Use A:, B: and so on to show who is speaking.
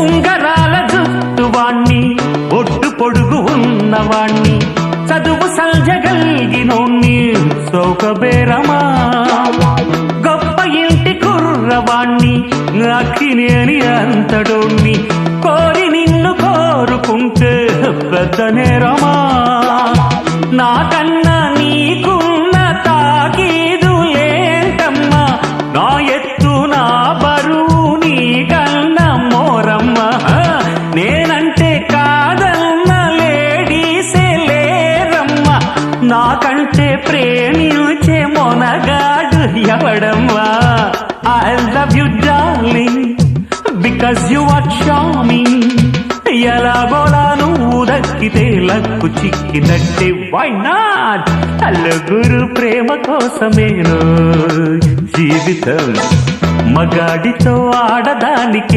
A: ఉంగరాల జుట్టువాణ్ణి ఒడ్డు పొడుగు ఉన్నవాణ్ణి చదువు సల్జగల్గినోణ్ణి సౌకబేరమా గొప్ప ఇంటి కుర్రవాణ్ణి అక్కినేని అంతడోణ్ణి కోరి నిన్ను కోరుకుంటే పెద్ద నేరమా నాకన్నా నీకున్న తాకీదులేంటమ్మా నా ఎత్తు నా బరువు నీకన్నా మోరమ్మా నేనంటే కాదన్న లేడీసే లేరమ్మా నాకంటే ప్రేమించే Monagadu ఎవడమ్మా I love you darling because you are charming ఎలాగోలా నువ్వు దక్కితే లక్కు చిక్కినట్టే why not నలుగురు ప్రేమ కోసమేను జీవితం మగాడితో ఆడదానికి